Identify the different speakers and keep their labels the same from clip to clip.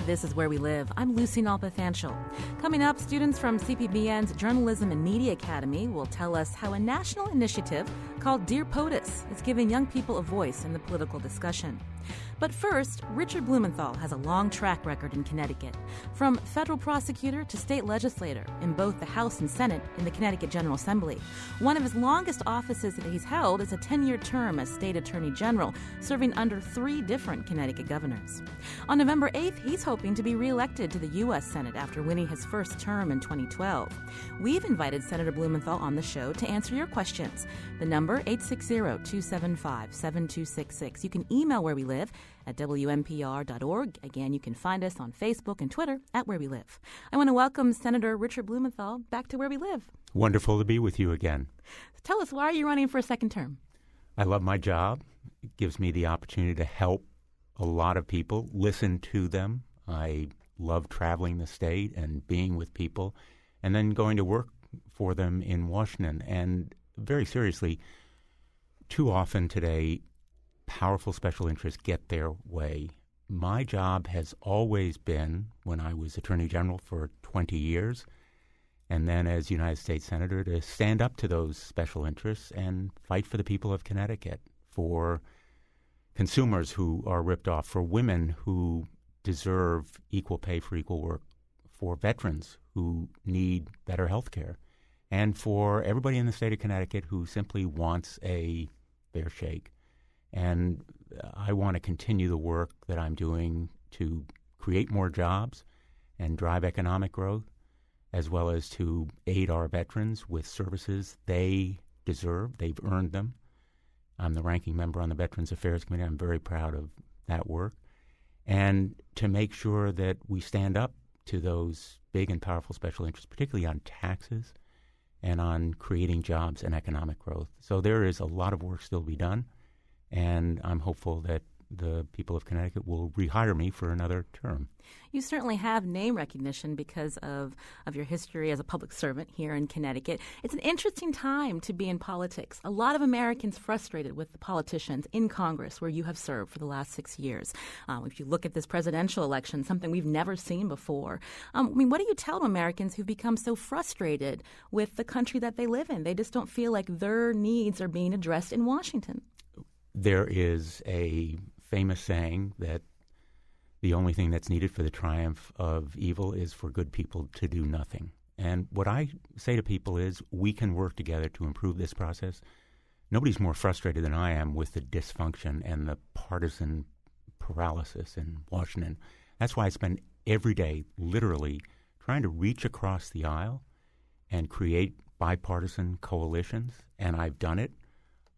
Speaker 1: This is Where We Live. I'm Lucy Nalpathanchel. Coming up, students from CPBN's Journalism and Media Academy will tell us how a national initiative called Dear POTUS is giving young people a voice in the political discussion. But first, Richard Blumenthal has a long track record in Connecticut, from federal prosecutor to state legislator in both the House and Senate in the Connecticut General Assembly. One of his longest offices that he's held is a 10-year term as state attorney general, serving under 3 different Connecticut governors. On November 8th, he's hoping to be reelected to the U.S. Senate after winning his first term in 2012. We've invited Senator Blumenthal on the show to answer your questions. The number, 860-275-7266. You can email Where We Live at WNPR.org. Again, you can find us on Facebook and Twitter at Where We Live. I want to welcome Senator Richard Blumenthal back to Where We Live.
Speaker 2: Wonderful to be with you again.
Speaker 1: Tell us, why are you running for a second term?
Speaker 2: I love my job. It gives me the opportunity to help a lot of people, listen to them. I love traveling the state and being with people and then going to work for them in Washington. And very seriously, too often today, powerful special interests get their way. My job has always been, when I was Attorney General for 20 years, and then as United States Senator, to stand up to those special interests and fight for the people of Connecticut, for consumers who are ripped off, for women who deserve equal pay for equal work, for veterans who need better health care, and for everybody in the state of Connecticut who simply wants a fair shake. And I want to continue the work that I'm doing to create more jobs and drive economic growth, as well as to aid our veterans with services they deserve. They've earned them. I'm the ranking member on the Veterans Affairs Committee. I'm very proud of that work. And to make sure that we stand up to those big and powerful special interests, particularly on taxes and on creating jobs and economic growth. So there is a lot of work still to be done. And I'm hopeful that the people of Connecticut will rehire me for another term.
Speaker 1: You certainly have name recognition because of your history as a public servant here in Connecticut. It's an interesting time to be in politics. A lot of Americans frustrated with the politicians in Congress where you have served for the last 6 years. If you look at this presidential election, something we've never seen before. What do you tell Americans who've become so frustrated with the country that they live in? They just don't feel like their needs are being addressed in Washington.
Speaker 2: There is a famous saying that the only thing that's needed for the triumph of evil is for good people to do nothing. And what I say to people is we can work together to improve this process. Nobody's more frustrated than I am with the dysfunction and the partisan paralysis in Washington. That's why I spend every day literally trying to reach across the aisle and create bipartisan coalitions, and I've done it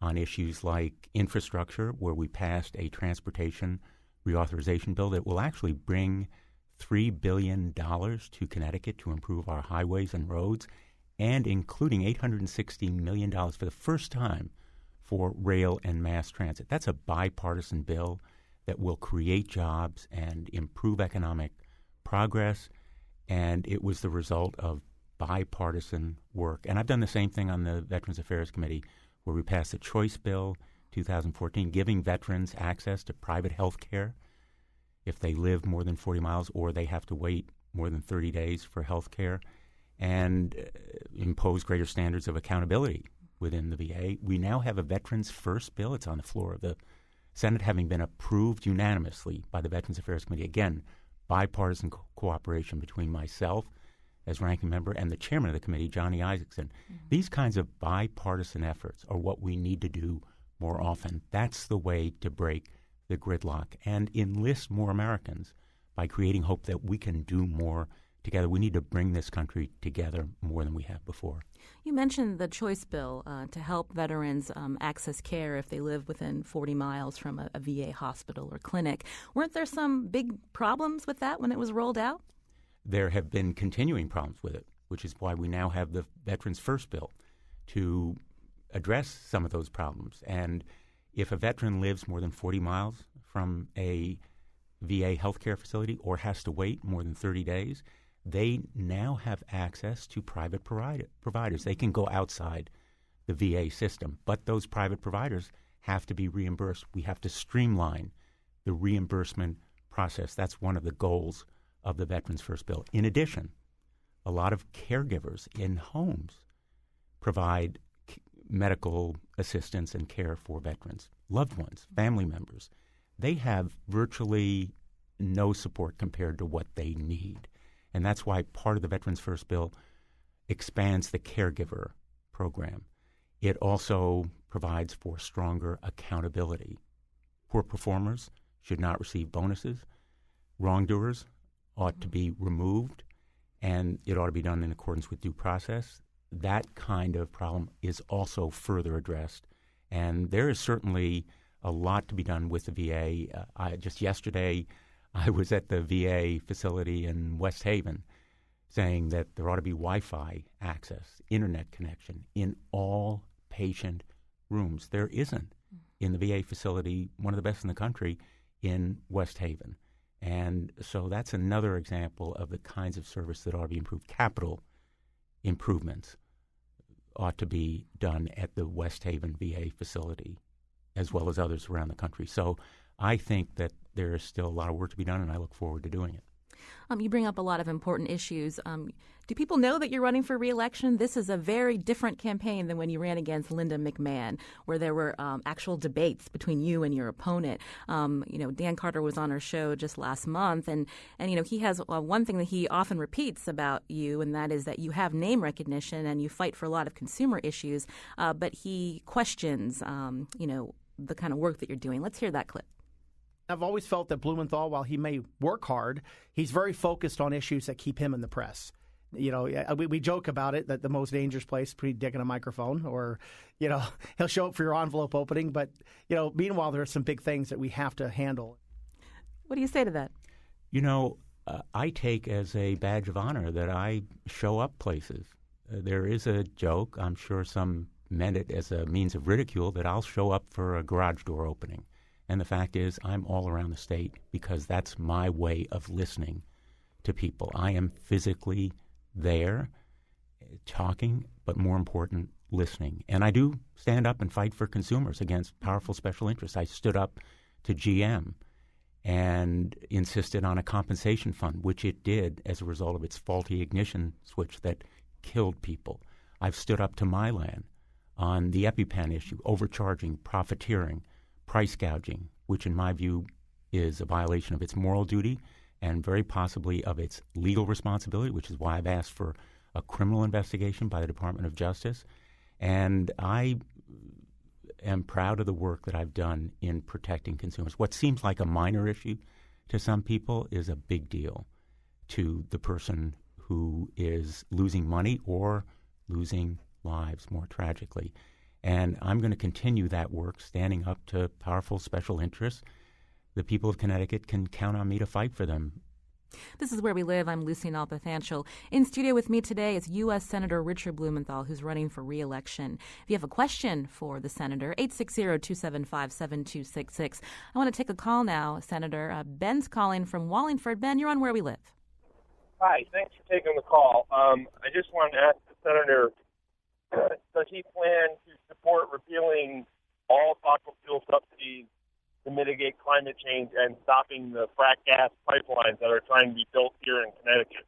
Speaker 2: on issues like infrastructure, where we passed a transportation reauthorization bill that will actually bring $3 billion to Connecticut to improve our highways and roads, and including $860 million for the first time for rail and mass transit. That's a bipartisan bill that will create jobs and improve economic progress, and it was the result of bipartisan work. And I've done the same thing on the Veterans Affairs Committee, where we passed a choice bill, 2014, giving veterans access to private health care if they live more than 40 miles or they have to wait more than 30 days for health care, and impose greater standards of accountability within the VA. We now have a Veterans First bill. It's on the floor of the Senate, having been approved unanimously by the Veterans Affairs Committee. Again, bipartisan cooperation between myself as ranking member and the chairman of the committee, Johnny Isaacson. Mm-hmm. These kinds of bipartisan efforts are what we need to do more often. That's the way to break the gridlock and enlist more Americans by creating hope that we can do more together. We need to bring this country together more than we have before.
Speaker 1: You mentioned the choice bill to help veterans access care if they live within 40 miles from a VA hospital or clinic. Weren't there some big problems with that when it was rolled out?
Speaker 2: There have been continuing problems with it, which is why we now have the Veterans First bill to address some of those problems. And if a veteran lives more than 40 miles from a VA healthcare facility or has to wait more than 30 days, they now have access to private providers. They can go outside the VA system, but those private providers have to be reimbursed. We have to streamline the reimbursement process. That's one of the goals of the Veterans First Bill. In addition, a lot of caregivers in homes provide medical assistance and care for veterans, loved ones, family members. They have virtually no support compared to what they need. And that's why part of the Veterans First Bill expands the caregiver program. It also provides for stronger accountability. Poor performers should not receive bonuses. Wrongdoers ought to be removed, and it ought to be done in accordance with due process. That kind of problem is also further addressed. And there is certainly a lot to be done with the VA. Just yesterday, I was at the VA facility in West Haven saying that there ought to be Wi-Fi access, internet connection in all patient rooms. There isn't in the VA facility, one of the best in the country, in West Haven. And so that's another example of the kinds of service that ought to be improved. Capital improvements ought to be done at the West Haven VA facility, as well as others around the country. So I think that there is still a lot of work to be done, and I look forward to doing it.
Speaker 1: You bring up a lot of important issues. Do people know that you're running for re-election? This is a very different campaign than when you ran against Linda McMahon, where there were actual debates between you and your opponent. Dan Carter was on our show just last month, and he has one thing that he often repeats about you, and that is that you have name recognition and you fight for a lot of consumer issues, but he questions, the kind of work that you're doing. Let's hear that clip.
Speaker 3: I've always felt that Blumenthal, while he may work hard, he's very focused on issues that keep him in the press. We joke about it, that the most dangerous place is putting dick in a microphone, or, he'll show up for your envelope opening. But, meanwhile, there are some big things that we have to handle.
Speaker 1: What do you say to that?
Speaker 2: I take as a badge of honor that I show up places. There is a joke, I'm sure some meant it as a means of ridicule, that I'll show up for a garage door opening. And the fact is, I'm all around the state because that's my way of listening to people. I am physically there, talking, but more important, listening. And I do stand up and fight for consumers against powerful special interests. I stood up to GM and insisted on a compensation fund, which it did as a result of its faulty ignition switch that killed people. I've stood up to Mylan on the EpiPen issue, overcharging, profiteering, price gouging, which in my view is a violation of its moral duty and very possibly of its legal responsibility, which is why I've asked for a criminal investigation by the Department of Justice. And I am proud of the work that I've done in protecting consumers. What seems like a minor issue to some people is a big deal to the person who is losing money or losing lives more tragically. And I'm going to continue that work, standing up to powerful special interests. The people of Connecticut can count on me to fight for them.
Speaker 1: This is Where We Live. I'm Lucy Nalpathanchel. In studio with me today is U.S. Senator Richard Blumenthal, who's running for re-election. If you have a question for the senator, 860-275-7266. I want to take a call now, Senator. Ben's calling from Wallingford. Ben, you're on Where We Live.
Speaker 4: Hi, thanks for taking the call. I just wanted to ask the senator, does he plan to support repealing all fossil fuel subsidies to mitigate climate change and stopping the frack gas pipelines that are trying to be built here in Connecticut?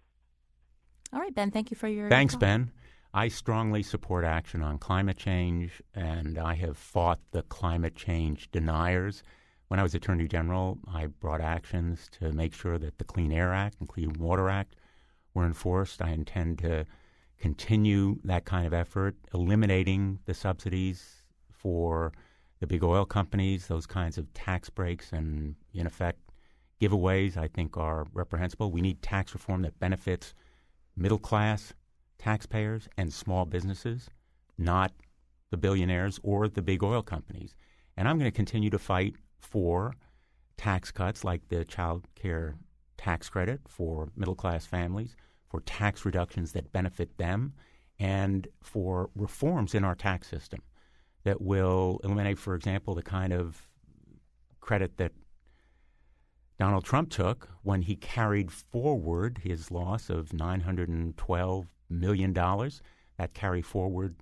Speaker 1: All right, Ben, thank you for your
Speaker 2: Thanks,
Speaker 1: call.
Speaker 2: Ben. I strongly support action on climate change, and I have fought the climate change deniers. When I was Attorney General, I brought actions to make sure that the Clean Air Act and Clean Water Act were enforced. I intend to continue that kind of effort, eliminating the subsidies for the big oil companies. Those kinds of tax breaks and, in effect, giveaways, I think, are reprehensible. We need tax reform that benefits middle-class taxpayers and small businesses, not the billionaires or the big oil companies. And I'm going to continue to fight for tax cuts like the child care tax credit for middle-class families, for tax reductions that benefit them, and for reforms in our tax system that will eliminate, for example, the kind of credit that Donald Trump took when he carried forward his loss of $912 million. That carry forward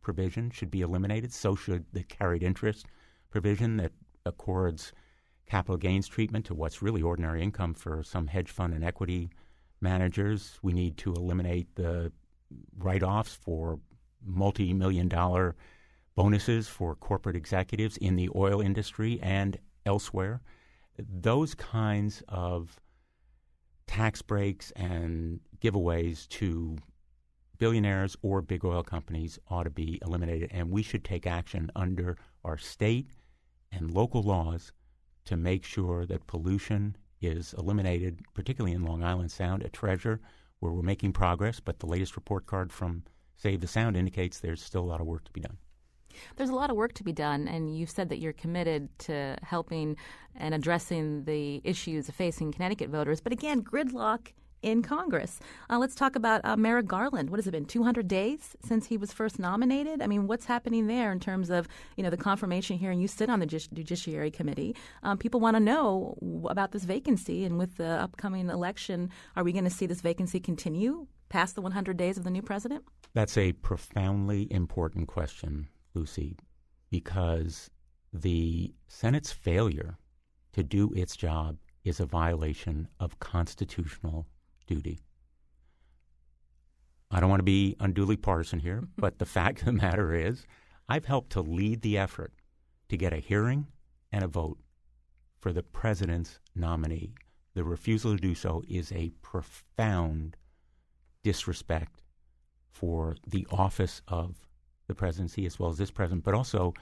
Speaker 2: provision should be eliminated. So should the carried interest provision that accords capital gains treatment to what's really ordinary income for some hedge fund and equity managers. We need to eliminate the write-offs for multi-million-dollar bonuses for corporate executives in the oil industry and elsewhere. Those kinds of tax breaks and giveaways to billionaires or big oil companies ought to be eliminated, and we should take action under our state and local laws to make sure that pollution is eliminated, particularly in Long Island Sound, a treasure where we're making progress, but the latest report card from Save the Sound indicates there's still a lot of work to be done.
Speaker 1: There's a lot of work to be done, and you've said that you're committed to helping and addressing the issues facing Connecticut voters. But again, gridlock in Congress. Let's talk about Merrick Garland. What has it been, 200 days since he was first nominated? I mean, what's happening there in terms of, the confirmation hearing? You sit on the Judiciary Committee. People want to know about this vacancy, and with the upcoming election, are we going to see this vacancy continue past the 100 days of the new president?
Speaker 2: That's a profoundly important question, Lucy, because the Senate's failure to do its job is a violation of constitutional duty. I don't want to be unduly partisan here, but the fact of the matter is I've helped to lead the effort to get a hearing and a vote for the president's nominee. The refusal to do so is a profound disrespect for the office of the presidency as well as this president, but also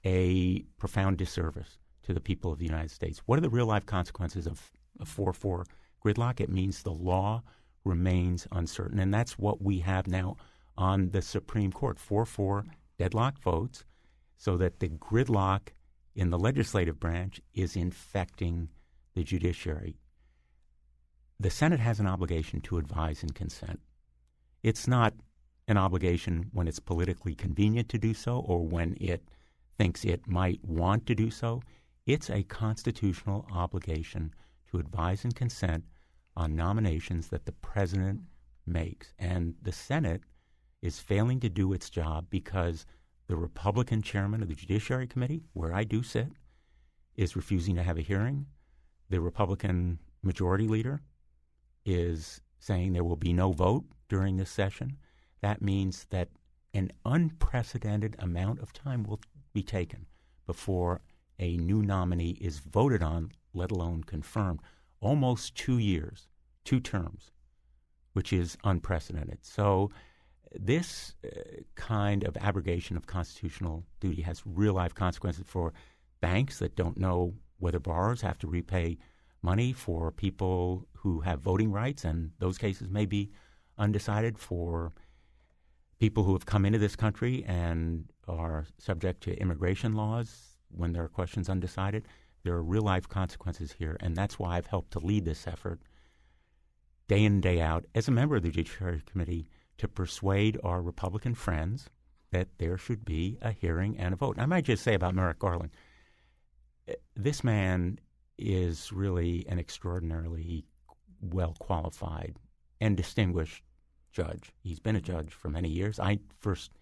Speaker 2: a profound disservice to the people of the United States. What are the real-life consequences of a 4-4 gridlock? It means the law remains uncertain, and that's what we have now on the Supreme Court, 4-4 deadlock votes, so that the gridlock in the legislative branch is infecting the judiciary. The Senate has an obligation to advise and consent. It's not an obligation when it's politically convenient to do so or when it thinks it might want to do so. It's a constitutional obligation to advise and consent on nominations that the president makes. And the Senate is failing to do its job because the Republican chairman of the Judiciary Committee, where I do sit, is refusing to have a hearing. The Republican majority leader is saying there will be no vote during this session. That means that an unprecedented amount of time will be taken before a new nominee is voted on, let alone confirmed. Almost 2 years, 2 terms, which is unprecedented. So this kind of abrogation of constitutional duty has real-life consequences for banks that don't know whether borrowers have to repay money, for people who have voting rights, and those cases may be undecided, for people who have come into this country and are subject to immigration laws when there are questions undecided. There are real-life consequences here, and that's why I've helped to lead this effort day in and day out as a member of the Judiciary Committee to persuade our Republican friends that there should be a hearing and a vote. And I might just say about Merrick Garland, this man is really an extraordinarily well-qualified and distinguished judge. He's been a judge for many years. I first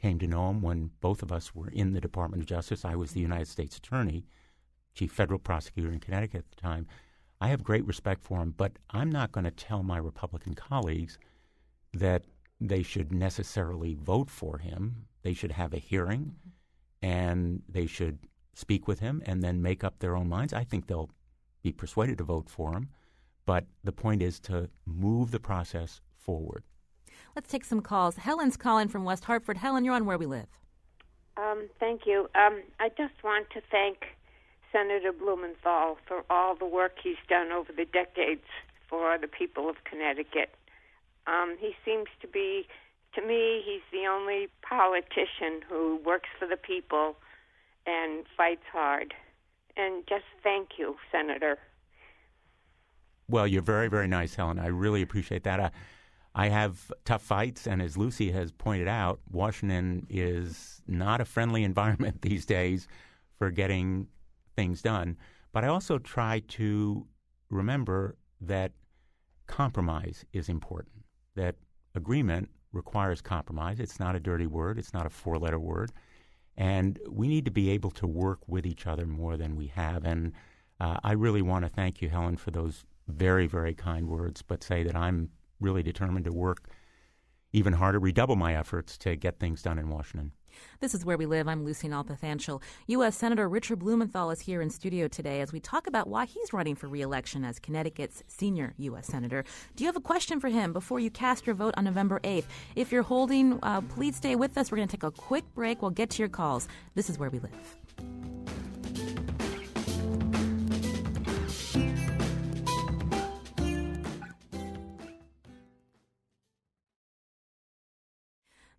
Speaker 2: came to know him when both of us were in the Department of Justice. I was the United States Attorney, Chief Federal Prosecutor in Connecticut at the time. I have great respect for him, but I'm not going to tell my Republican colleagues that they should necessarily vote for him. They should have a hearing, and they should speak with him and then make up their own minds. I think they'll be persuaded to vote for him, but the point is to move the process forward.
Speaker 1: Let's take some calls. Helen's calling from West Hartford. Helen, you're on Where We Live.
Speaker 5: Thank you. I just want to thank Senator Blumenthal for all the work he's done over the decades for the people of Connecticut. He seems to be, to me, he's the only politician who works for the people and fights hard. And just thank you, Senator.
Speaker 2: Well, you're very, very nice, Helen. I really appreciate that. I have tough fights, and as Lucy has pointed out, Washington is not a friendly environment these days for getting things done. But I also try to remember that compromise is important, that agreement requires compromise. It's not a dirty word. It's not a 4-letter word. And we need to be able to work with each other more than we have. And I really want to thank you, Helen, for those very, very kind words, but say that I'm really determined to work even harder, redouble my efforts to get things done in Washington.
Speaker 1: This is Where We Live. I'm Lucy Nalpathanchel. U.S. Senator Richard Blumenthal is here in studio today as we talk about why he's running for re-election as Connecticut's senior U.S. Senator. Do you have a question for him before you cast your vote on November 8th? If you're holding, please stay with us. We're going to take a quick break. We'll get to your calls. This is Where We Live.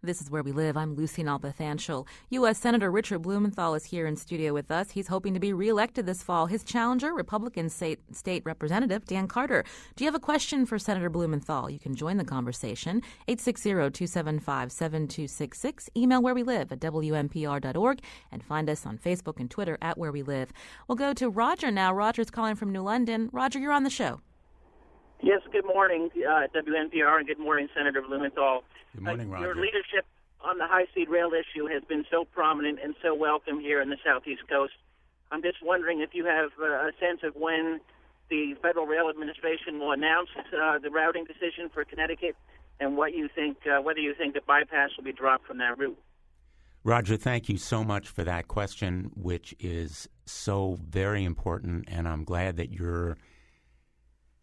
Speaker 1: This is Where We Live. I'm Lucy Nalpathanchel. U.S. Senator Richard Blumenthal is here in studio with us. He's hoping to be reelected this fall. His challenger, Republican State Representative Dan Carter. Do you have a question for Senator Blumenthal? You can join the conversation. 860-275-7266. Email Where We Live at WNPR.org and find us on Facebook and Twitter at Where We Live. We'll go to Roger now. Roger's calling from New London. Roger, you're on the show.
Speaker 6: Yes, good morning, WNPR, and good morning, Senator Blumenthal.
Speaker 2: Good morning, Roger.
Speaker 6: Your leadership on the high-speed rail issue has been so prominent and so welcome here in the Southeast Coast. I'm just wondering if you have a sense of when the Federal Rail Administration will announce the routing decision for Connecticut and what you think, whether you think the bypass will be dropped from that route.
Speaker 2: Roger, thank you so much for that question, which is so very important, and I'm glad that you're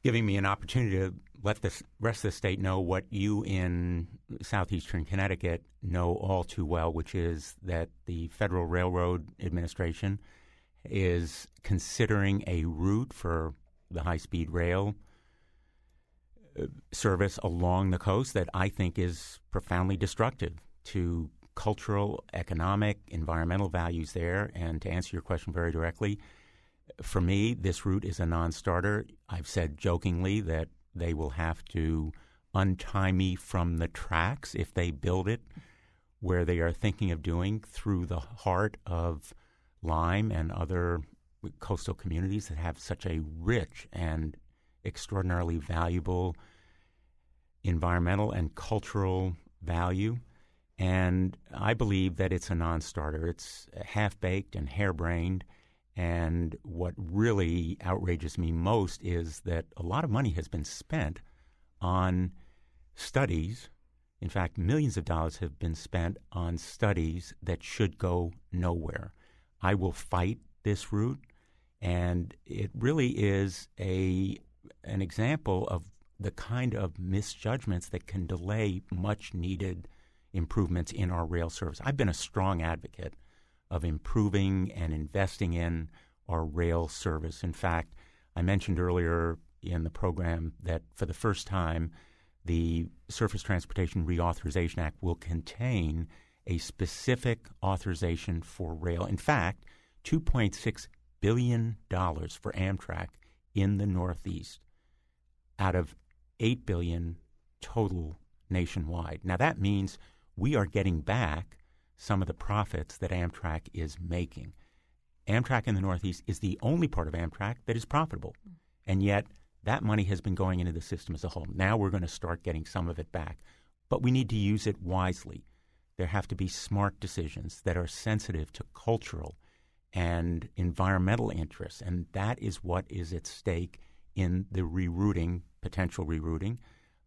Speaker 2: giving me an opportunity to let the rest of the state know what you in southeastern Connecticut know all too well, which is that the Federal Railroad Administration is considering a route for the high-speed rail service along the coast that I think is profoundly destructive to cultural, economic, environmental values there. And to answer your question very directly, for me, this route is a non-starter. I've said jokingly that they will have to untie me from the tracks if they build it where they are thinking of doing through the heart of Lyme and other coastal communities that have such a rich and extraordinarily valuable environmental and cultural value. And I believe that it's a non-starter. It's half-baked and harebrained. And what really outrages me most is that a lot of money has been spent on studies. In fact, millions of dollars have been spent on studies that should go nowhere. I will fight this route, and it really is an example of the kind of misjudgments that can delay much-needed improvements in our rail service. I've been a strong advocate of improving and investing in our rail service. In fact, I mentioned earlier in the program that for the first time, the Surface Transportation Reauthorization Act will contain a specific authorization for rail. In fact, $2.6 billion for Amtrak in the Northeast out of $8 billion total nationwide. Now, that means we are getting back some of the profits that Amtrak is making. Amtrak in the Northeast is the only part of Amtrak that is profitable, and yet that money has been going into the system as a whole. Now we're going to start getting some of it back, but we need to use it wisely. There have to be smart decisions that are sensitive to cultural and environmental interests, and that is what is at stake in the potential rerouting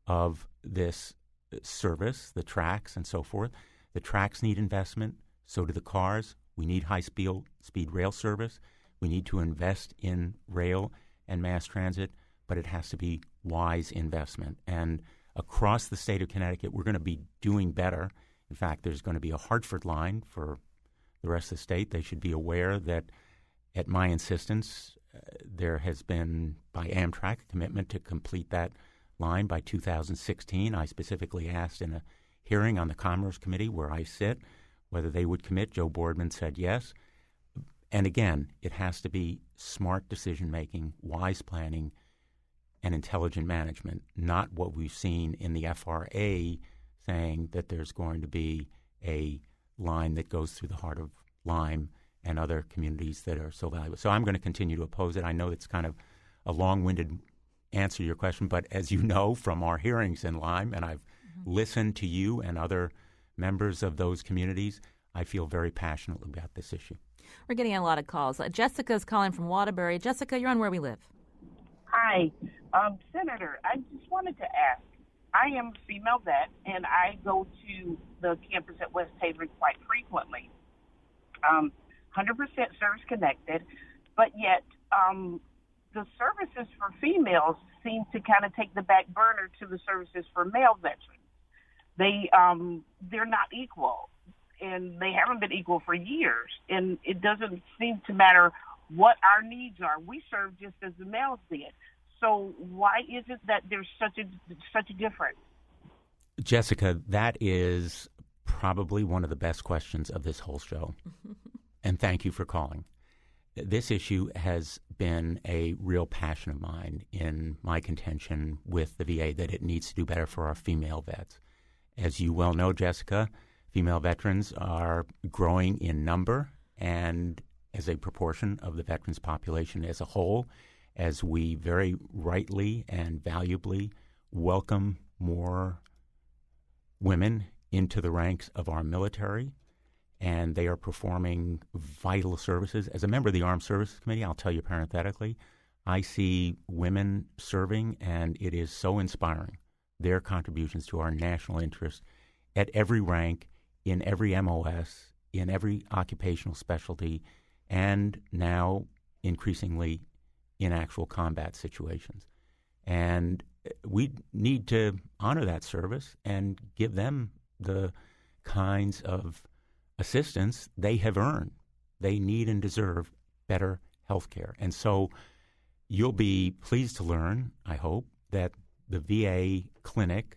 Speaker 2: of this service, the tracks and so forth. The tracks need investment, so do the cars. We need high-speed rail service. We need to invest in rail and mass transit, but it has to be wise investment. And across the state of Connecticut, we're going to be doing better. In fact, there's going to be a Hartford line for the rest of the state. They should be aware that at my insistence, there has been, by Amtrak, a commitment to complete that line by 2016. I specifically asked in a hearing on the Commerce Committee where I sit whether they would commit. Joe Boardman said yes. And again, it has to be smart decision-making, wise planning, and intelligent management, not what we've seen in the FRA saying that there's going to be a line that goes through the heart of Lyme and other communities that are so valuable. So I'm going to continue to oppose it. I know it's kind of a long-winded answer to your question, but as you know from our hearings in Lyme, and I've listened to you and other members of those communities, I feel very passionately about this issue.
Speaker 1: We're getting a lot of calls. Jessica's calling from Waterbury. Jessica, you're on Where We Live.
Speaker 7: Hi. Senator, I just wanted to ask. I am a female vet, and I go to the campus at West Haven quite frequently. 100% service connected, but yet the services for females seem to kind of take the back burner to the services for male veterans. They're not equal, and they haven't been equal for years, and it doesn't seem to matter what our needs are. We serve just as the males did. So why is it that there's such a difference?
Speaker 2: Jessica, that is probably one of the best questions of this whole show. And thank you for calling. This issue has been a real passion of mine in my contention with the VA that it needs to do better for our female vets. As you well know, Jessica, female veterans are growing in number and as a proportion of the veterans population as a whole, as we very rightly and valuably welcome more women into the ranks of our military, and they are performing vital services. As a member of the Armed Services Committee, I'll tell you parenthetically, I see women serving, and it is so inspiring, their contributions to our national interest at every rank, in every MOS, in every occupational specialty, and now increasingly in actual combat situations. And we need to honor that service and give them the kinds of assistance they have earned. They need and deserve better health care. And so you'll be pleased to learn, I hope, that the VA clinic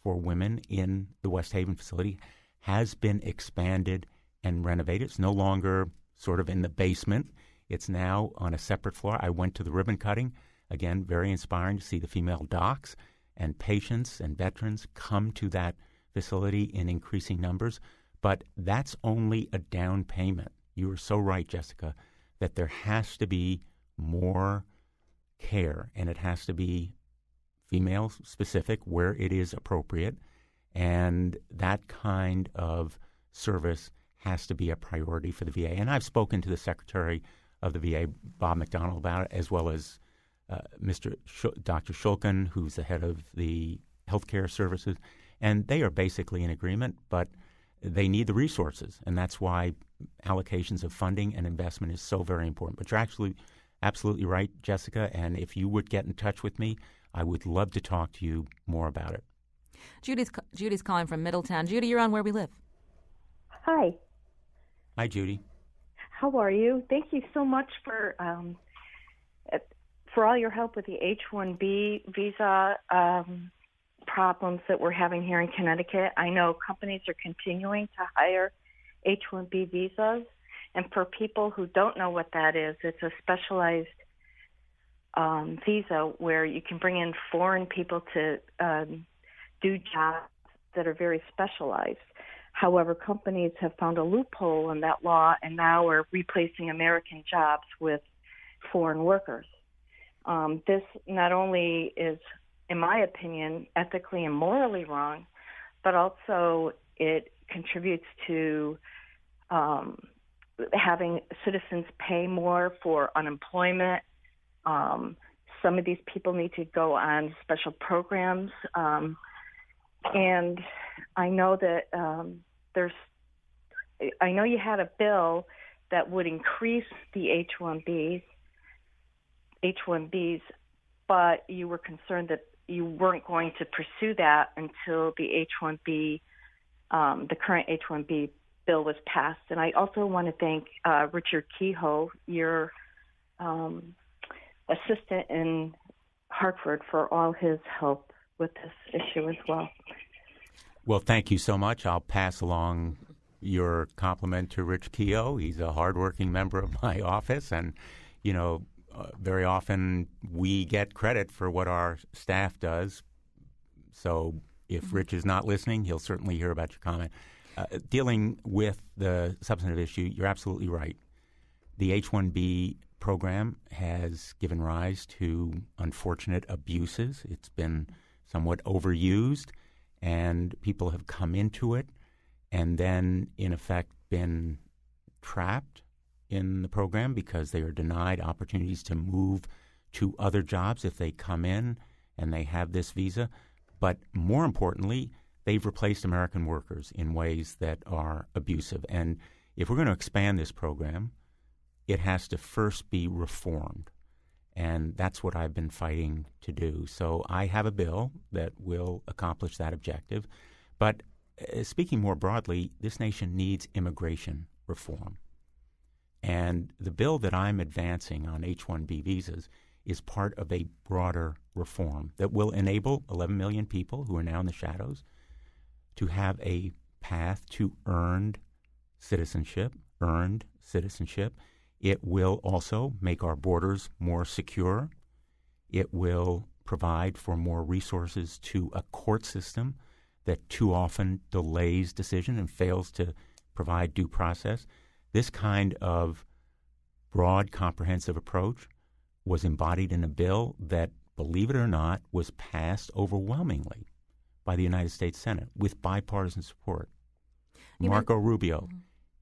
Speaker 2: for women in the West Haven facility has been expanded and renovated. It's no longer sort of in the basement. It's now on a separate floor. I went to the ribbon cutting. Again, very inspiring to see the female docs and patients and veterans come to that facility in increasing numbers. But that's only a down payment. You are so right, Jessica, that there has to be more care, and it has to be female-specific where it is appropriate. And that kind of service has to be a priority for the VA. And I've spoken to the Secretary of the VA, Bob McDonnell, about it, as well as Dr. Shulkin, who's the head of the healthcare services. And they are basically in agreement, but they need the resources. And that's why allocations of funding and investment is so very important. But you're absolutely right, Jessica. And if you would get in touch with me, I would love to talk to you more about it.
Speaker 1: Judy's calling from Middletown. Judy, you're on Where We Live.
Speaker 8: Hi.
Speaker 2: Hi, Judy.
Speaker 8: How are you? Thank you so much for all your help with the H-1B visa problems that we're having here in Connecticut. I know companies are continuing to hire H-1B visas, and for people who don't know what that is, it's a specialized visa where you can bring in foreign people to do jobs that are very specialized. However, companies have found a loophole in that law and now are replacing American jobs with foreign workers. This not only is, in my opinion, ethically and morally wrong, but also it contributes to having citizens pay more for unemployment. Some of these people need to go on special programs. And I know that I know you had a bill that would increase the H-1Bs, but you were concerned that you weren't going to pursue that until the H-1B, the current H-1B bill was passed. And I also want to thank Richard Kehoe, your assistant in Hartford, for all his help with this issue as well.
Speaker 2: Well, thank you so much. I'll pass along your compliment to Rich Kehoe. He's a hardworking member of my office, and, very often we get credit for what our staff does. So if Rich is not listening, he'll certainly hear about your comment. Dealing with the substantive issue, you're absolutely right. The H-1B program has given rise to unfortunate abuses. It's been somewhat overused, and people have come into it and then, in effect, been trapped in the program because they are denied opportunities to move to other jobs if they come in and they have this visa. But more importantly, they've replaced American workers in ways that are abusive. And if we're going to expand this program, it has to first be reformed. And that's what I've been fighting to do. So I have a bill that will accomplish that objective. But speaking more broadly, this nation needs immigration reform. And the bill that I'm advancing on H-1B visas is part of a broader reform that will enable 11 million people who are now in the shadows to have a path to earned citizenship. It will also make our borders more secure. It will provide for more resources to a court system that too often delays decision and fails to provide due process. This kind of broad, comprehensive approach was embodied in a bill that, believe it or not, was passed overwhelmingly by the United States Senate with bipartisan support. Marco Rubio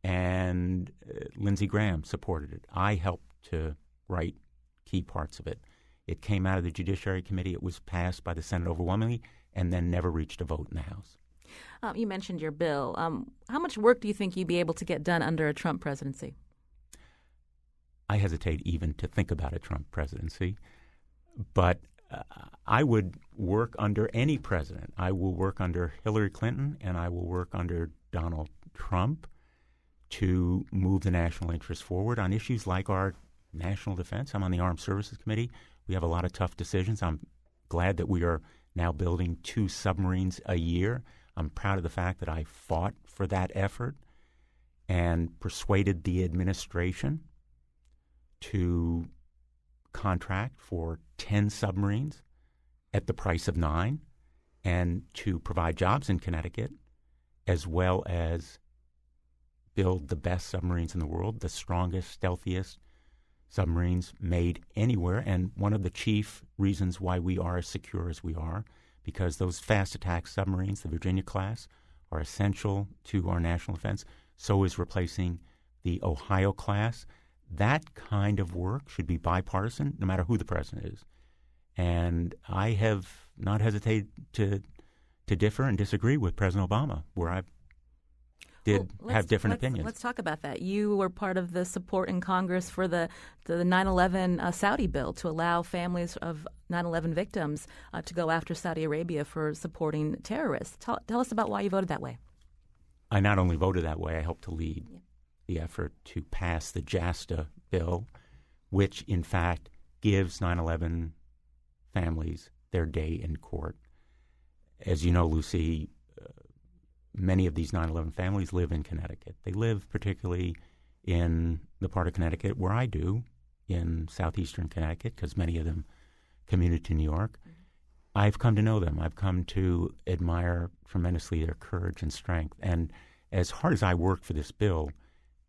Speaker 2: and Lindsey Graham supported it. I helped to write key parts of it. It came out of the Judiciary Committee. It was passed by the Senate overwhelmingly and then never reached a vote in the House.
Speaker 1: You mentioned your bill. How much work do you think you'd be able to get done under a Trump presidency?
Speaker 2: I hesitate even to think about a Trump presidency, but I would work under any president. I will work under Hillary Clinton and I will work under Donald Trump to move the national interest forward on issues like our national defense. I'm on the Armed Services Committee. We have a lot of tough decisions. I'm glad that we are now building 2 submarines a year. I'm proud of the fact that I fought for that effort and persuaded the administration to contract for 10 submarines at the price of 9 and to provide jobs in Connecticut as well as build the best submarines in the world, the strongest, stealthiest submarines made anywhere. And one of the chief reasons why we are as secure as we are, because those fast attack submarines, the Virginia class, are essential to our national defense. So is replacing the Ohio class. That kind of work should be bipartisan, no matter who the president is. And I have not hesitated to differ and disagree with President Obama, where I have different opinions.
Speaker 1: Let's talk about that. You were part of the support in Congress for the 9/11 Saudi bill to allow families of 9/11 victims to go after Saudi Arabia for supporting terrorists. Tell us about why you voted that way.
Speaker 2: I not only voted that way, I helped to lead the effort to pass the JASTA bill, which in fact gives 9/11 families their day in court. As you know, Lucy, many of these 9/11 families live in Connecticut. They live particularly in the part of Connecticut where I do, in southeastern Connecticut, because many of them commuted to New York. Mm-hmm. I've come to know them. I've come to admire tremendously their courage and strength. And as hard as I worked for this bill,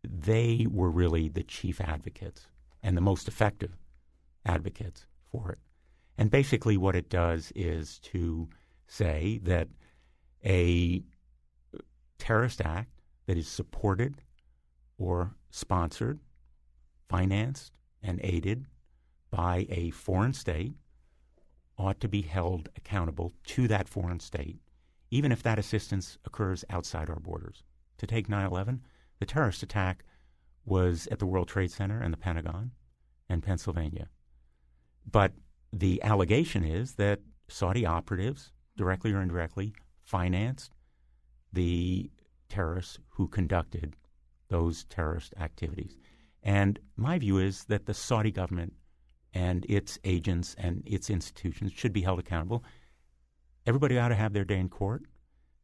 Speaker 2: they were really the chief advocates and the most effective advocates for it. And basically what it does is to say that a terrorist act that is supported or sponsored, financed, and aided by a foreign state ought to be held accountable to that foreign state, even if that assistance occurs outside our borders. To take 9/11, the terrorist attack was at the World Trade Center and the Pentagon and Pennsylvania. But the allegation is that Saudi operatives, directly or indirectly, financed the terrorists who conducted those terrorist activities. And my view is that the Saudi government and its agents and its institutions should be held accountable. Everybody ought to have their day in court.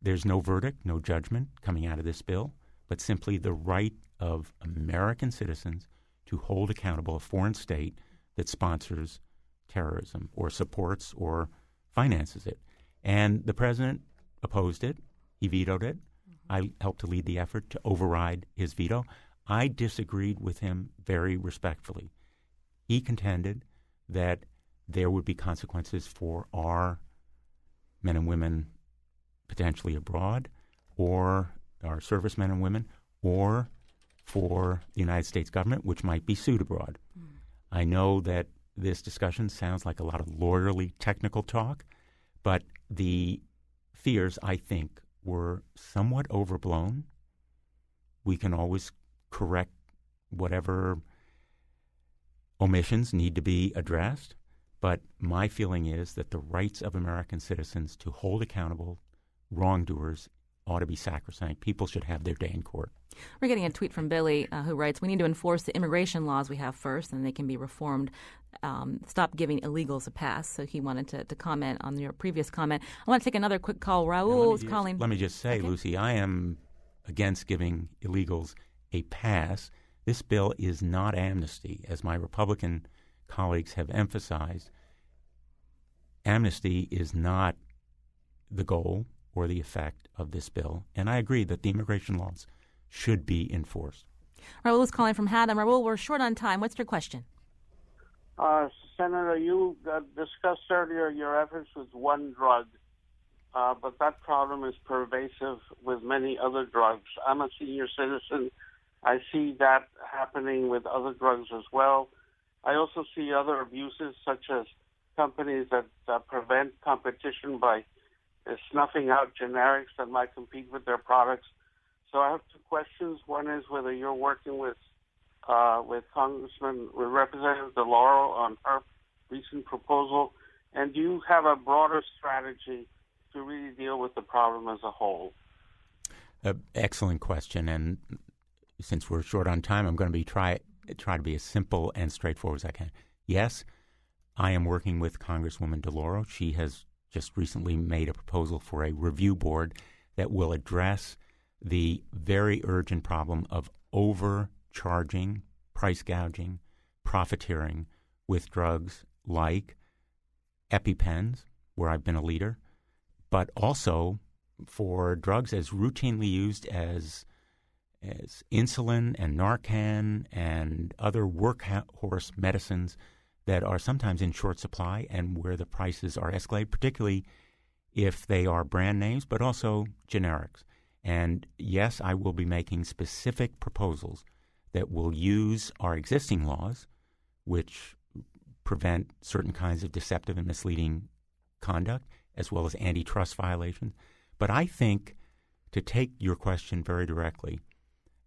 Speaker 2: There's no verdict, no judgment coming out of this bill, but simply the right of American citizens to hold accountable a foreign state that sponsors terrorism or supports or finances it. And the president opposed it. He vetoed it. I helped to lead the effort to override his veto. I disagreed with him very respectfully. He contended that there would be consequences for our men and women potentially abroad, or our servicemen and women, or for the United States government, which might be sued abroad. I know that this discussion sounds like a lot of lawyerly technical talk, but the fears, I think, were somewhat overblown. We can always correct whatever omissions need to be addressed, but my feeling is that the rights of American citizens to hold accountable wrongdoers ought to be sacrosanct. People should have their day in court.
Speaker 1: We're getting a tweet from Billy who writes, we need to enforce the immigration laws we have first, and they can be reformed. Stop giving illegals a pass. So he wanted to comment on your previous comment. I want to take another quick call. Raul is calling.
Speaker 2: Let me just say, okay, Lucy, I am against giving illegals a pass. This bill is not amnesty, as my Republican colleagues have emphasized. Amnesty is not the goal or the effect of this bill, and I agree that the immigration laws should be enforced.
Speaker 1: Raul is calling from Haddam. Raul, we're short on time. What's your question?
Speaker 9: Senator, you discussed earlier your efforts with one drug, but that problem is pervasive with many other drugs. I'm a senior citizen. I see that happening with other drugs as well. I also see other abuses, such as companies that prevent competition by snuffing out generics that might compete with their products. So I have two questions. One is whether you're working with Representative DeLauro on her recent proposal, and do you have a broader strategy to really deal with the problem as a whole?
Speaker 2: Excellent question, and since we're short on time, I'm going to try to be as simple and straightforward as I can. Yes, I am working with Congresswoman DeLauro. She has just recently made a proposal for a review board that will address the very urgent problem of overcharging, price gouging, profiteering with drugs like EpiPens, where I've been a leader, but also for drugs as routinely used as insulin and Narcan and other workhorse medicines that are sometimes in short supply and where the prices are escalated, particularly if they are brand names, but also generics. And yes, I will be making specific proposals that will use our existing laws, which prevent certain kinds of deceptive and misleading conduct, as well as antitrust violations. But I think, to take your question very directly,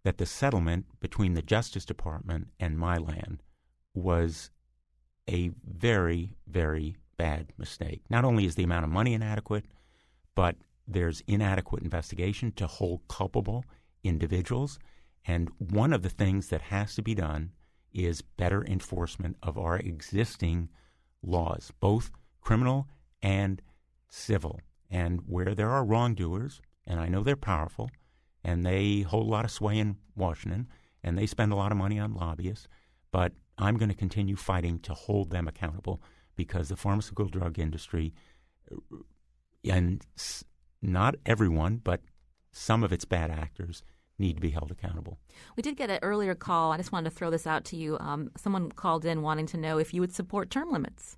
Speaker 2: that the settlement between the Justice Department and Mylan was a very, very bad mistake. Not only is the amount of money inadequate, but there's inadequate investigation to hold culpable individuals. And one of the things that has to be done is better enforcement of our existing laws, both criminal and civil. And where there are wrongdoers, and I know they're powerful, and they hold a lot of sway in Washington, and they spend a lot of money on lobbyists, but I'm going to continue fighting to hold them accountable because the pharmaceutical drug industry, and not everyone, but some of its bad actors, need to be held accountable.
Speaker 1: We did get an earlier call. I just wanted to throw this out to you. Someone called in wanting to know if you would support term limits.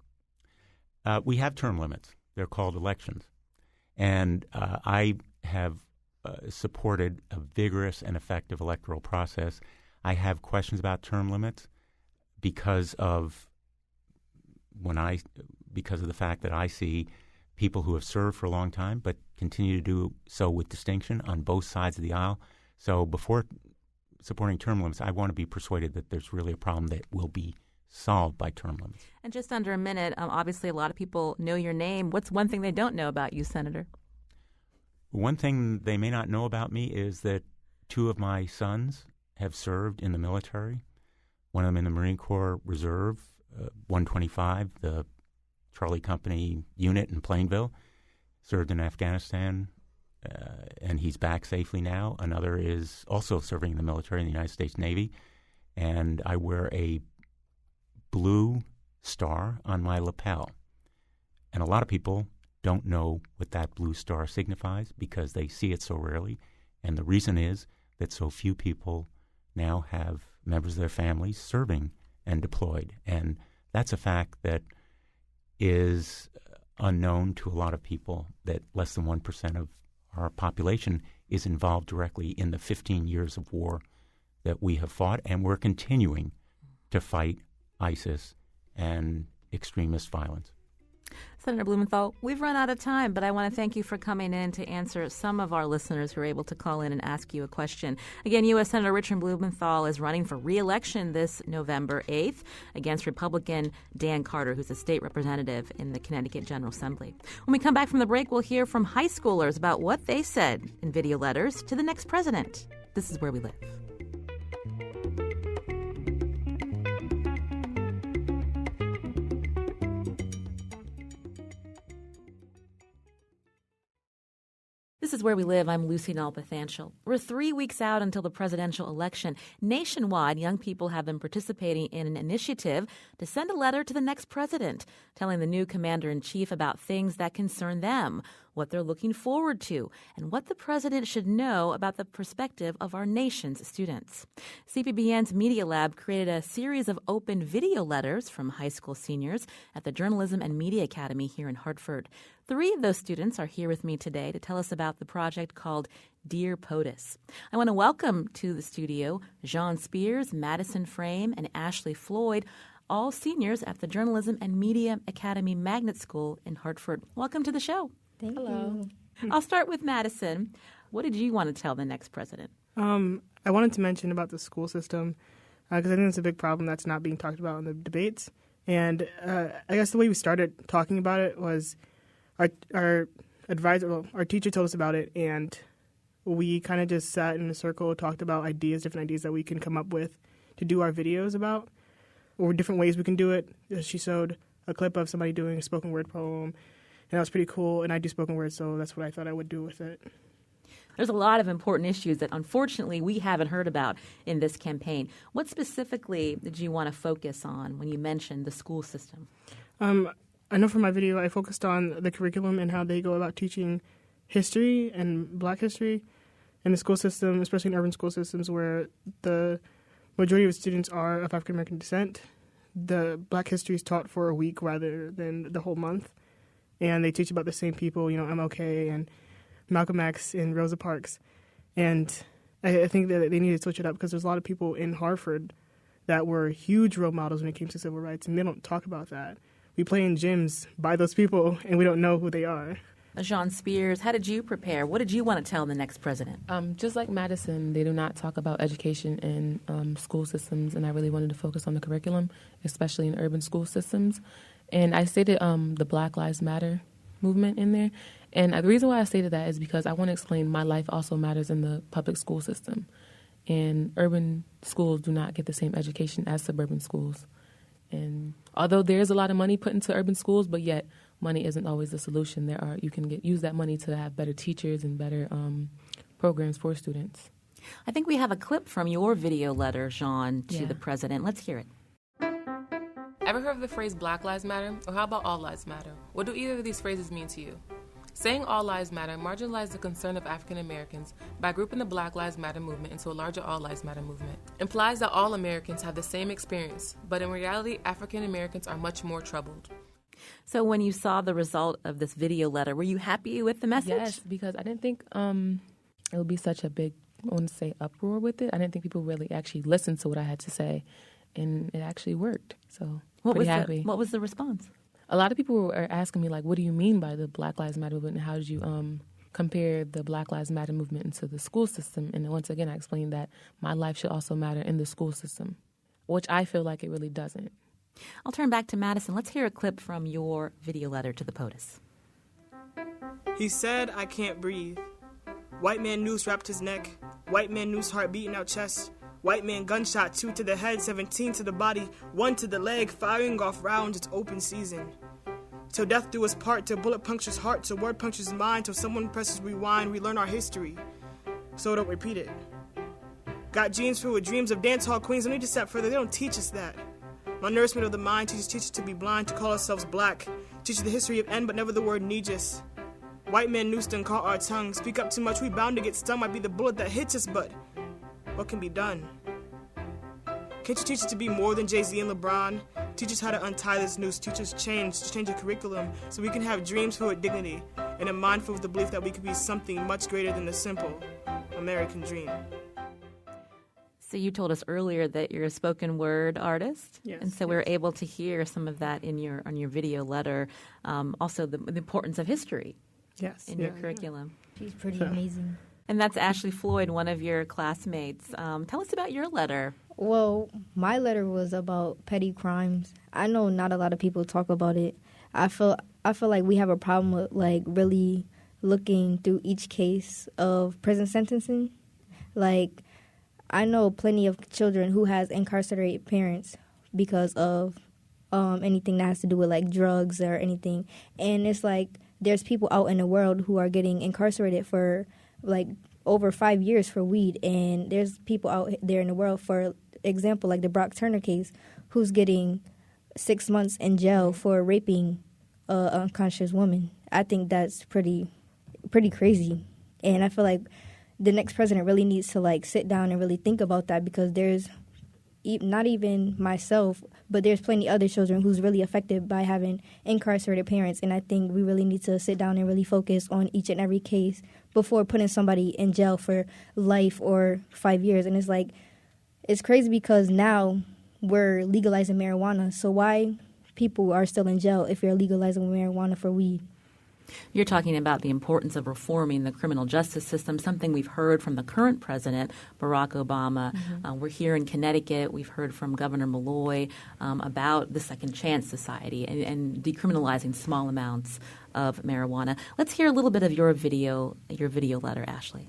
Speaker 2: We have term limits. They're called elections. And I have supported a vigorous and effective electoral process. I have questions about term limits because of the fact that I see people who have served for a long time but continue to do so with distinction on both sides of the aisle. So before supporting term limits, I want to be persuaded that there's really a problem that will be solved by term limits.
Speaker 1: And just under a minute, obviously a lot of people know your name. What's one thing they don't know about you, Senator?
Speaker 2: One thing they may not know about me is that two of my sons have served in the military, one of them in the Marine Corps Reserve, 125, the Charlie Company unit in Plainville, served in Afghanistan, and he's back safely now. Another is also serving in the military in the United States Navy, and I wear a blue star on my lapel. And a lot of people don't know what that blue star signifies because they see it so rarely. And the reason is that so few people now have members of their families serving and deployed. And that's a fact that is unknown to a lot of people, that less than 1% of our population is involved directly in the 15 years of war that we have fought and we're continuing to fight ISIS and extremist violence.
Speaker 1: Senator Blumenthal, we've run out of time, but I want to thank you for coming in to answer some of our listeners who are able to call in and ask you a question. Again, U.S. Senator Richard Blumenthal is running for re-election this November 8th against Republican Dan Carter, who's a state representative in the Connecticut General Assembly. When we come back from the break, we'll hear from high schoolers about what they said in video letters to the next president. This is Where We Live. This is Where We Live. I'm Lucy Nalpathanchel. We're 3 weeks out until the presidential election. Nationwide, young people have been participating in an initiative to send a letter to the next president, telling the new commander-in-chief about things that concern them, what they're looking forward to, and what the president should know about the perspective of our nation's students. CPBN's Media Lab created a series of open video letters from high school seniors at the Journalism and Media Academy here in Hartford. 3 of those students are here with me today to tell us about the project called Dear POTUS. I want to welcome to the studio Jean Spears, Madison Frame, and Ashley Floyd, all seniors at the Journalism and Media Academy Magnet School in Hartford. Welcome to the show.
Speaker 10: Hello.
Speaker 1: I'll start with Madison. What did you want to tell the next president?
Speaker 10: I wanted to mention about the school system because I think it's a big problem that's not being talked about in the debates. And I guess the way we started talking about it was our teacher told us about it, and we kind of just sat in a circle, talked about different ideas that we can come up with to do our videos about, or different ways we can do it. She showed a clip of somebody doing a spoken word poem, and that was pretty cool, and I do spoken word, so that's what I thought I would do with it.
Speaker 1: There's a lot of important issues that, unfortunately, we haven't heard about in this campaign. What specifically did you want to focus on when you mentioned the school system?
Speaker 10: I know for my video, I focused on the curriculum and how they go about teaching history and black history in the school system, especially in urban school systems where the majority of students are of African-American descent. The black history is taught for a week rather than the whole month. And they teach about the same people, MLK and Malcolm X and Rosa Parks. And I think that they need to switch it up because there's a lot of people in Hartford that were huge role models when it came to civil rights, and they don't talk about that. We play in gyms by those people, and we don't know who they are.
Speaker 1: Jean Spears, how did you prepare? What did you want to tell the next president?
Speaker 11: Just like Madison, they do not talk about education in school systems, and I really wanted to focus on the curriculum, especially in urban school systems. And I stated the Black Lives Matter movement in there. And the reason why I stated that is because I want to explain my life also matters in the public school system. And urban schools do not get the same education as suburban schools. And although there is a lot of money put into urban schools, but yet money isn't always the solution. You can use that money to have better teachers and better programs for students.
Speaker 1: I think we have a clip from your video letter, Jean, to the president. Let's hear it.
Speaker 11: Ever heard of the phrase Black Lives Matter? Or how about All Lives Matter? What do either of these phrases mean to you? Saying All Lives Matter marginalizes the concern of African Americans by grouping the Black Lives Matter movement into a larger All Lives Matter movement. Implies that all Americans have the same experience, but in reality, African Americans are much more troubled.
Speaker 1: So when you saw the result of this video letter, were you happy with the message?
Speaker 11: Yes, because I didn't think it would be such a big, uproar with it. I didn't think people really actually listened to what I had to say, and it actually worked. So pretty happy.
Speaker 1: What was the response?
Speaker 11: A lot of people were asking me, what do you mean by the Black Lives Matter movement, and how did you compare the Black Lives Matter movement into the school system? And once again, I explained that my life should also matter in the school system, which I feel like it really doesn't.
Speaker 1: I'll turn back to Madison. Let's hear a clip from your video letter to the POTUS.
Speaker 10: He said, I can't breathe. White man noose wrapped his neck. White man noose heart beating out chest. White man gunshot, 2 to the head, 17 to the body, 1 to the leg, firing off rounds, it's open season. Till death do us part, till bullet punctures heart, till word punctures mind, till someone presses rewind, we learn our history. So don't repeat it. Got genes filled with dreams of dance hall queens, I need to step further, they don't teach us that. My nourishment of the mind teaches teachers to be blind, to call ourselves black, teaches the history of end, but never the word needless. White men noosed and caught our tongue, speak up too much, we bound to get stung, might be the bullet that hits us, but what can be done? Can't you teach us to be more than Jay-Z and LeBron? Teach us how to untie this noose. Teach us to change the curriculum so we can have dreams filled with dignity and a mind filled with the belief that we could be something much greater than the simple American dream.
Speaker 1: So you told us earlier that you're a spoken word artist,
Speaker 10: Yes,
Speaker 1: and so we were able to hear some of that in your video letter. Also, the importance of history in your curriculum.
Speaker 12: She's pretty amazing.
Speaker 1: And that's Ashley Floyd, one of your classmates. Tell us about your letter.
Speaker 12: Well, my letter was about petty crimes. I know not a lot of people talk about it. I feel like we have a problem with like really looking through each case of prison sentencing. Like, I know plenty of children who has incarcerated parents because of anything that has to do with like drugs or anything. And it's like there's people out in the world who are getting incarcerated for like over 5 years for weed, and there's people out there in the world, for example, like the Brock Turner case, who's getting 6 months in jail for raping an unconscious woman. I think that's pretty crazy, and I feel like the next president really needs to like sit down and really think about that, because there's not even myself, but there's plenty other children who's really affected by having incarcerated parents, and I think we really need to sit down and really focus on each and every case before putting somebody in jail for life or 5 years. And it's like, it's crazy because now we're legalizing marijuana, so why people are still in jail if you're legalizing marijuana for weed?
Speaker 1: You're talking about the importance of reforming the criminal justice system, something we've heard from the current president, Barack Obama. Mm-hmm. We're here in Connecticut. We've heard from Governor Malloy about the Second Chance Society and decriminalizing small amounts of marijuana. Let's hear a little bit of your video letter, Ashley.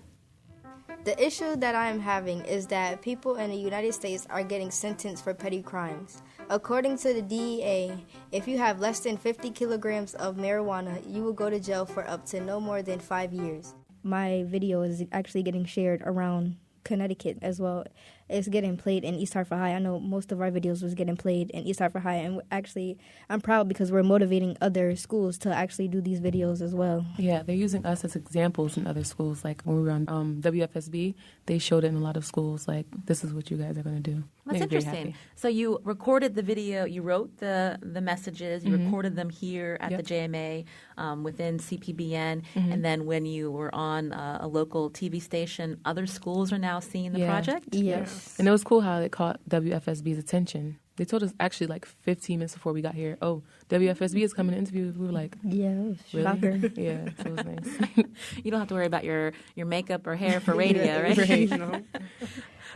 Speaker 12: The issue that I am having is that people in the United States are getting sentenced for petty crimes. According to the DEA, if you have less than 50 kilograms of marijuana, you will go to jail for up to no more than 5 years. My video is actually getting shared around Connecticut as well. It's getting played in East Hartford High. I know most of our videos was getting played in East Hartford High, and actually I'm proud because we're motivating other schools to actually do these videos as well.
Speaker 11: Yeah, they're using us as examples in other schools. Like when we were on WFSB, they showed it in a lot of schools, like, this is what you guys are going to do.
Speaker 1: That's interesting. So you recorded the video, you wrote the messages, you recorded them here at the JMA within CPBN, and then when you were on a local TV station, other schools are now seeing the project?
Speaker 12: Yes.
Speaker 11: And it was cool how it caught WFSB's attention. They told us actually like 15 minutes before we got here, oh, WFSB is coming to interview. We were like,
Speaker 12: yeah,
Speaker 11: really?
Speaker 12: Shocker.
Speaker 11: Yeah, so it was nice.
Speaker 1: You don't have to worry about your makeup or hair for radio, right?
Speaker 11: Right. No.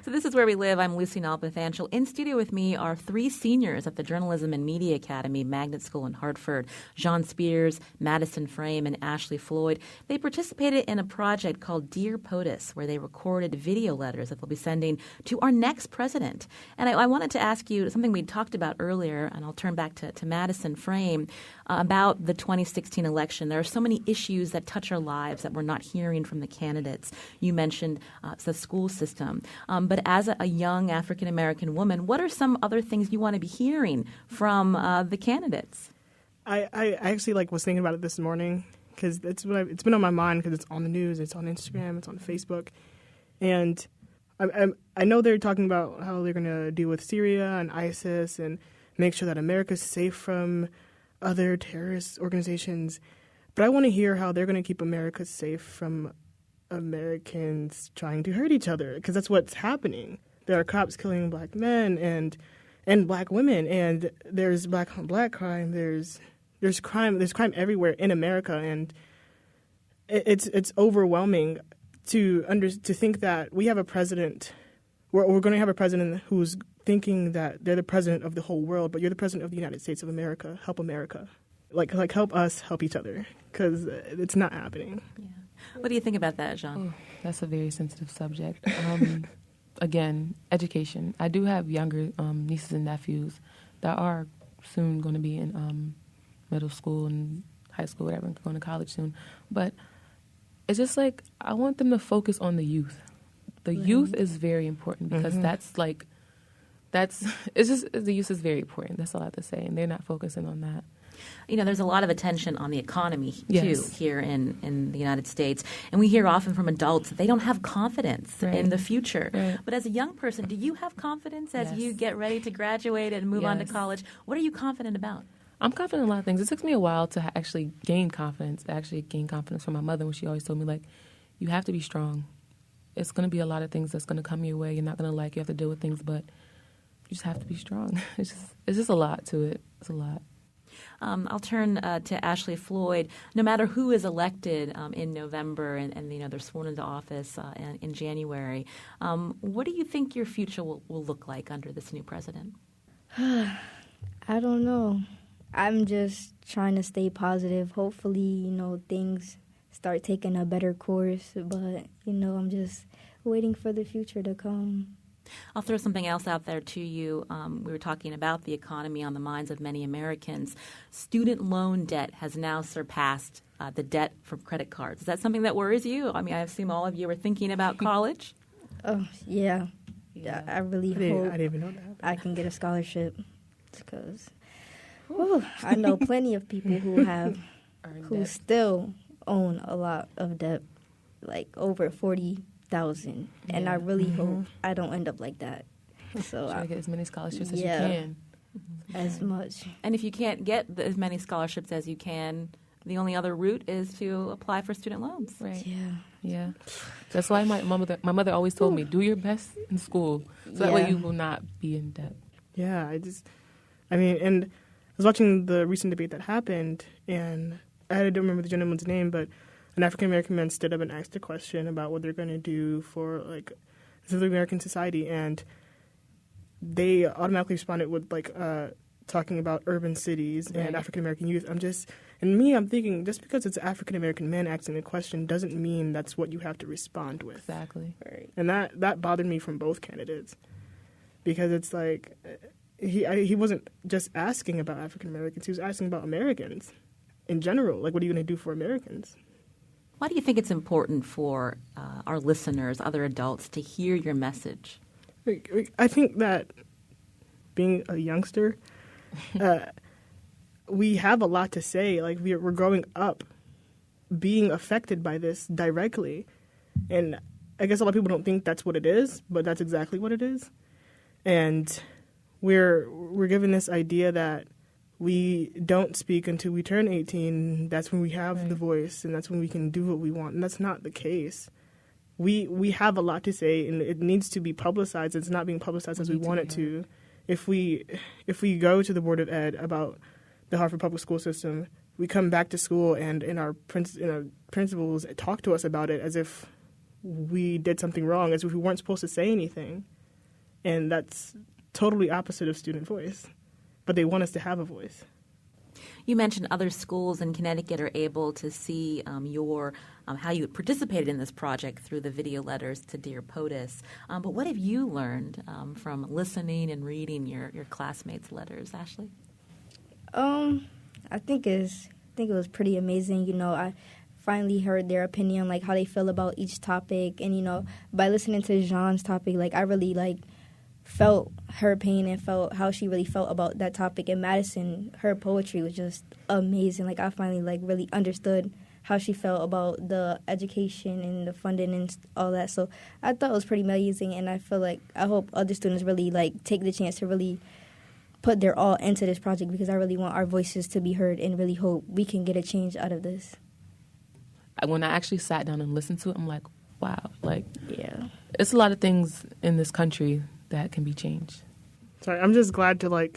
Speaker 1: So this is Where We Live. I'm Lucy Nalpathanchel. In studio with me are three seniors at the Journalism and Media Academy Magnet School in Hartford, Jean Spears, Madison Frame, and Ashley Floyd. They participated in a project called Dear POTUS, where they recorded video letters that they'll be sending to our next president. And I wanted to ask you something we talked about earlier, and I'll turn back to Madison Frame, about the 2016 election. There are so many issues that touch our lives that we're not hearing from the candidates. You mentioned the school system. But as a young African-American woman, what are some other things you want to be hearing from the candidates?
Speaker 10: I actually was thinking about it this morning because it's been on my mind because it's on the news, it's on Instagram, it's on Facebook. And I know they're talking about how they're going to deal with Syria and ISIS and make sure that America's safe from other terrorist organizations. But I want to hear how they're going to keep America safe from Americans trying to hurt each other, because that's what's happening. There are cops killing black men and black women, and there's black on black crime. There's crime everywhere in America, and it's overwhelming to think that we have a president. We're going to have a president who's thinking that they're the president of the whole world, but you're the president of the United States of America. Help America, like help us help each other, because it's not happening.
Speaker 1: Yeah. What do you think about that, Jean?
Speaker 11: Oh, that's a very sensitive subject. Again, education. I do have younger nieces and nephews that are soon going to be in middle school and high school, whatever, and going to college soon. But it's just like I want them to focus on the youth. The youth is very important because the youth is very important. That's all I have to say, and they're not focusing on that.
Speaker 1: You know, there's a lot of attention on the economy, too, here in the United States. And we hear often from adults that they don't have confidence in the future. Right. But as a young person, do you have confidence as you get ready to graduate and move on to college? What are you confident about?
Speaker 11: I'm confident in a lot of things. It took me a while to gain confidence from my mother when she always told me, you have to be strong. it's going to be a lot of things that's going to come your way. You're not going to like. You have to deal with things, but you just have to be strong. It's just a lot to it. It's a lot.
Speaker 1: I'll turn to Ashley Floyd. No matter who is elected in November and they're sworn into office in January, what do you think your future will look like under this new president?
Speaker 12: I don't know. I'm just trying to stay positive. Hopefully, things start taking a better course. But, I'm just waiting for the future to come.
Speaker 1: I'll throw something else out there to you. We were talking about the economy on the minds of many Americans. Student loan debt has now surpassed the debt from credit cards. Is that something that worries you? I mean, I assume all of you are thinking about college.
Speaker 12: Oh, yeah. I really hope
Speaker 10: I didn't even know that.
Speaker 12: I can get a scholarship because I know plenty of people who still own a lot of debt, like over 40,000, and I really hope I don't end up like that. So
Speaker 11: try to get as many scholarships as you can.
Speaker 12: As much.
Speaker 1: And if you can't get as many scholarships as you can, the only other route is to apply for student loans.
Speaker 11: Right. Yeah. That's why my mother always told me, do your best in school, so that way you will not be in debt.
Speaker 10: Yeah, and I was watching the recent debate that happened, and I don't remember the gentleman's name, but an African-American man stood up and asked a question about what they're going to do for, the American society, and they automatically responded with, talking about urban cities and African-American youth. I'm thinking, just because it's African-American men asking the question doesn't mean that's what you have to respond with.
Speaker 11: Exactly.
Speaker 10: Right. And that bothered me from both candidates, because it's like he wasn't just asking about African-Americans, he was asking about Americans in general. Like, what are you going to do for Americans?
Speaker 1: Why do you think it's important for our listeners, other adults, to hear your message?
Speaker 10: I think that being a youngster, we have a lot to say. Like, we're growing up being affected by this directly. And I guess a lot of people don't think that's what it is, but that's exactly what it is. And we're given this idea that we don't speak until we turn 18. That's when we have the voice, and that's when we can do what we want. And that's not the case. We have a lot to say, and it needs to be publicized. It's not being publicized as we want it to. If we go to the Board of Ed about the Hartford public school system, we come back to school and our principals talk to us about it as if we did something wrong, as if we weren't supposed to say anything. And that's totally opposite of student voice. But they want us to have a voice.
Speaker 1: You mentioned other schools in Connecticut are able to see how you participated in this project through the video letters to Dear POTUS. But what have you learned from listening and reading your classmates' letters, Ashley?
Speaker 12: I think it was pretty amazing. I finally heard their opinion, like how they feel about each topic, and by listening to Jean's topic, I really felt her pain and felt how she really felt about that topic. And Madison, her poetry was just amazing. I finally really understood how she felt about the education and the funding and all that. So I thought it was pretty amazing, and I hope other students really take the chance to really put their all into this project, because I really want our voices to be heard and really hope we can get a change out of this.
Speaker 11: When I actually sat down and listened to it, I'm like, wow,
Speaker 12: yeah,
Speaker 11: it's a lot of things in this country that can be changed.
Speaker 10: Sorry, I'm just glad to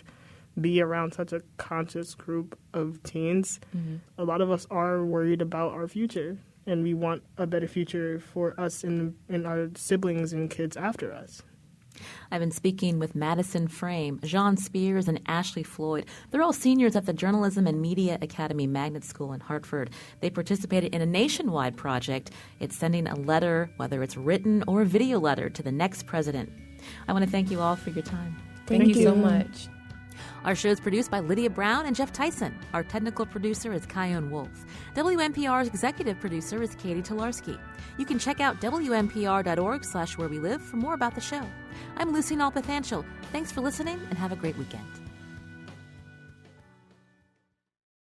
Speaker 10: be around such a conscious group of teens. Mm-hmm. A lot of us are worried about our future, and we want a better future for us and our siblings and kids after us.
Speaker 1: I've been speaking with Madison Frame, Jean Spears, and Ashley Floyd. They're all seniors at the Journalism and Media Academy Magnet School in Hartford. They participated in a nationwide project. It's sending a letter, whether it's written or a video letter, to the next president. I want to thank you all for your time.
Speaker 11: Thank you so much.
Speaker 1: Our show is produced by Lydia Brown and Jeff Tyson. Our technical producer is Kyone Wolf. WNPR's executive producer is Katie Tolarski. You can check out WNPR.org/where we live for more about the show. I'm Lucy Nalpathanchel. Thanks for listening, and have a great weekend.